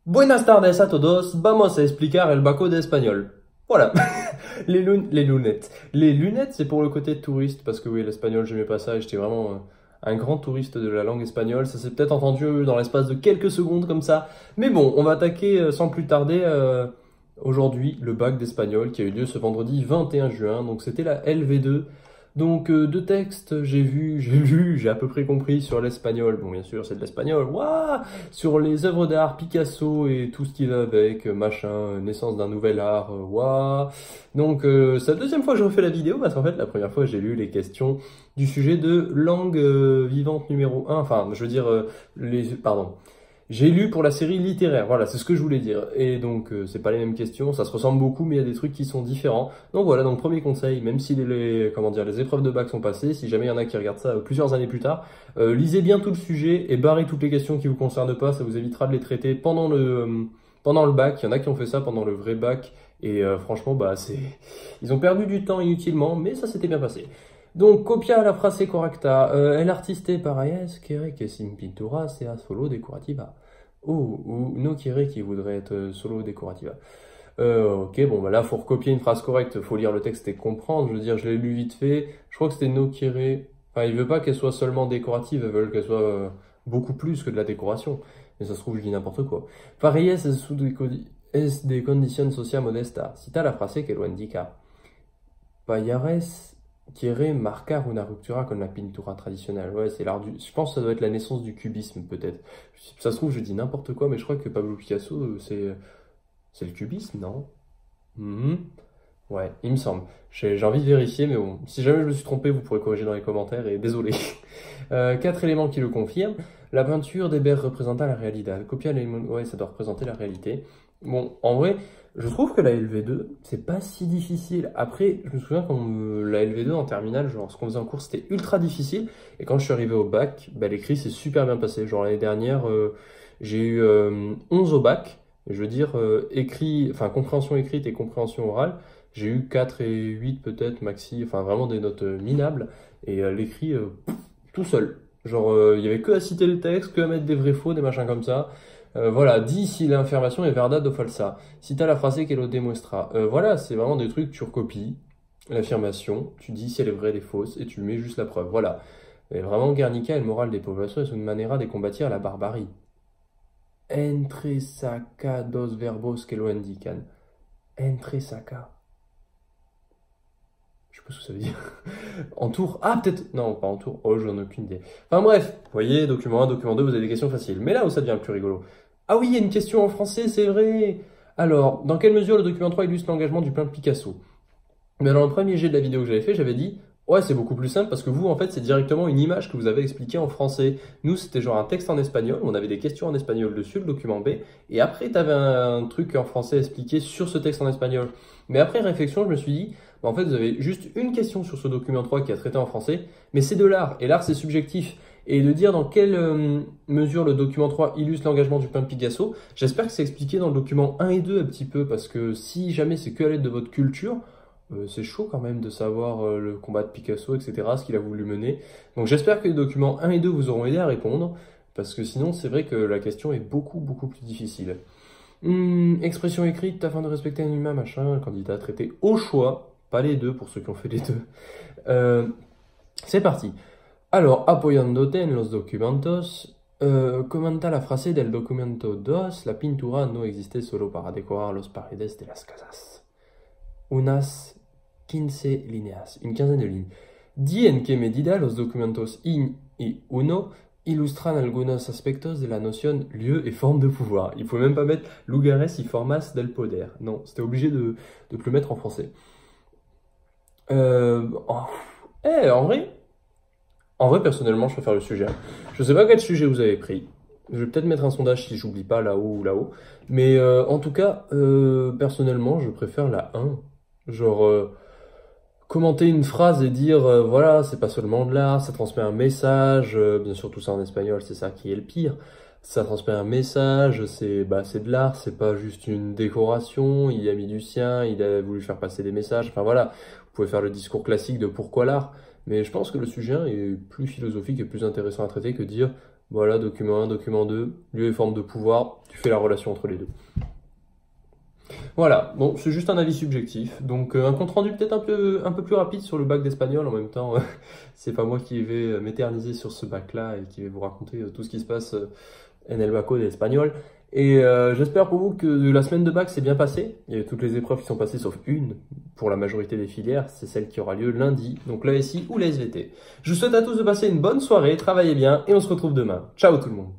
Buenas tardes a todos, vamos a explicar el baco de espagnol. Voilà, les lunettes. Les lunettes, c'est pour le côté touriste, parce que oui, l'espagnol, j'aimais pas ça, et j'étais vraiment un grand touriste de la langue espagnole. Ça s'est peut-être entendu dans l'espace de quelques secondes comme ça. Mais bon, on va attaquer sans plus tarder aujourd'hui le bac d'espagnol qui a eu lieu ce vendredi 21 juin. Donc c'était la LV2. Donc deux textes, j'ai vu, j'ai lu, j'ai à peu près compris sur l'espagnol. Bon, bien sûr, c'est de l'espagnol. Waouh! Sur les œuvres d'art, Picasso et tout ce qui va avec, machin, naissance d'un nouvel art, waouh. Donc c'est la deuxième fois que je refais la vidéo parce qu'en fait la première fois j'ai lu les questions du sujet de langue vivante numéro un. Enfin je veux dire pardon. J'ai lu pour la série littéraire, voilà, c'est ce que je voulais dire. Et donc, c'est pas les mêmes questions, ça se ressemble beaucoup, mais il y a des trucs qui sont différents. Donc voilà, donc premier conseil, même si comment dire, les épreuves de bac sont passées, si jamais il y en a qui regardent ça plusieurs années plus tard, lisez bien tout le sujet et barrez toutes les questions qui vous concernent pas, ça vous évitera de les traiter pendant le bac. Il y en a qui ont fait ça pendant le vrai bac, et franchement, bah ils ont perdu du temps inutilement, mais ça s'était bien passé. Donc, copia la frase correcta. El artiste para es quiere que sin pintura sea solo decorativa. Ou no quiere qui voudrait être solo decorativa. Ok, bon, bah là, faut recopier une phrase correcte, faut lire le texte et comprendre. Je veux dire, je l'ai lu vite fait. Je crois que c'était no quiere. Enfin, il veut pas qu'elle soit seulement décorative, ils veulent qu'elle soit beaucoup plus que de la décoration. Mais ça se trouve, je dis n'importe quoi. Pareil, es de condición social modesta. Cita la frase que lo indica. Payares quiere marcar una ruptura con la pintura traditionnelle. Ouais, c'est l'art du... Je pense que ça doit être la naissance du cubisme, peut-être. Ça se trouve, je dis n'importe quoi, mais je crois que Pablo Picasso, c'est le cubisme, non? Mhm. Ouais, il me semble. J'ai envie de vérifier, mais bon, si jamais je me suis trompé, vous pourrez corriger dans les commentaires, et désolé. Quatre éléments qui le confirment. La peinture d'Hébert représenta la réalité. Copia l'élément... Ouais, ça doit représenter la réalité. Bon, en vrai, je trouve que la LV2, c'est pas si difficile. Après, je me souviens quand la LV2 en terminale, genre ce qu'on faisait en cours, c'était ultra difficile. Et quand je suis arrivé au bac, bah, l'écrit s'est super bien passé. Genre l'année dernière, j'ai eu 11 au bac. Je veux dire, écrit, enfin compréhension écrite et compréhension orale. J'ai eu 4 et 8 peut-être maxi, enfin vraiment des notes minables. Et l'écrit tout seul. Genre, il y avait que à citer le texte, que à mettre des vrais faux, des machins comme ça. Voilà, dis si l'information est verdade o falsa. Si t'as la phrase qu'elle le démonstrera. Voilà, c'est vraiment des trucs, tu recopies l'affirmation, tu dis si elle est vraie, elle est fausse, et tu mets juste la preuve. Voilà. Et vraiment, Guernica, el moral des populations es une manera de combatir la barbarie. Entre saca dos verbos que lo indican. Entre saca. Je sais pas ce que ça veut dire. En tour. Ah, peut-être. Non, pas en tour. Oh, j'en ai aucune idée. Enfin bref, vous voyez, document 1, document 2, vous avez des questions faciles. Mais là où ça devient plus rigolo. Ah oui, il y a une question en français, c'est vrai. Alors, dans quelle mesure le document 3 illustre l'engagement du peintre Picasso? Mais dans le premier jet de la vidéo que j'avais fait, j'avais dit, ouais, c'est beaucoup plus simple parce que vous, en fait, c'est directement une image que vous avez expliquée en français. Nous, c'était genre un texte en espagnol, on avait des questions en espagnol dessus, le document B, et après, tu avais un truc en français expliqué sur ce texte en espagnol. Mais après réflexion, je me suis dit, bah, en fait, vous avez juste une question sur ce document 3 qui a traité en français, mais c'est de l'art, et l'art, c'est subjectif. Et de dire dans quelle mesure le document 3 illustre l'engagement du peintre Picasso, j'espère que c'est expliqué dans le document 1 et 2 un petit peu, parce que si jamais c'est que à l'aide de votre culture, c'est chaud quand même de savoir le combat de Picasso, etc., ce qu'il a voulu mener. Donc j'espère que les documents 1 et 2 vous auront aidé à répondre, parce que sinon c'est vrai que la question est beaucoup, beaucoup plus difficile. Expression écrite afin de respecter un humain, machin, candidat traité au choix, pas les deux pour ceux qui ont fait les deux. C'est parti. Alors, apoyándote en los documentos, comenta la frase del documento 2, la pintura no existe solo para decorar los paredes de las casas. Unas 15 líneas, une quinzaine de lignes. Di en qué medida los documentos in y uno illustran algunos aspectos de la notion lieu et forme de pouvoir. Il faut même pas mettre lugares y formas del poder. Non, c'était obligé de plus le mettre en français. En vrai, personnellement, je préfère le sujet. Je sais pas quel sujet vous avez pris. Je vais peut-être mettre un sondage si j'oublie pas là-haut ou là-haut. Mais en tout cas, personnellement, je préfère la 1. Genre, commenter une phrase et dire, voilà, c'est pas seulement de l'art, ça transmet un message. Bien sûr, tout ça en espagnol, c'est ça qui est le pire. Ça transmet un message, c'est de l'art, c'est pas juste une décoration. Il a mis du sien, il a voulu faire passer des messages. Enfin voilà, vous pouvez faire le discours classique de pourquoi l'art. Mais je pense que le sujet est plus philosophique et plus intéressant à traiter que dire Voilà, document 1, document 2, lieu et forme de pouvoir, tu fais la relation entre les deux. Voilà, bon, c'est juste un avis subjectif. Donc un compte rendu peut-être un peu plus rapide sur le bac d'espagnol. En même temps, c'est pas moi qui vais m'éterniser sur ce bac-là et qui vais vous raconter tout ce qui se passe en el baco d'espagnol. Et j'espère pour vous que la semaine de bac s'est bien passée. Il y a toutes les épreuves qui sont passées sauf une pour la majorité des filières. C'est celle qui aura lieu lundi, donc la SI ou la SVT. Je vous souhaite à tous de passer une bonne soirée, travaillez bien et on se retrouve demain. Ciao tout le monde.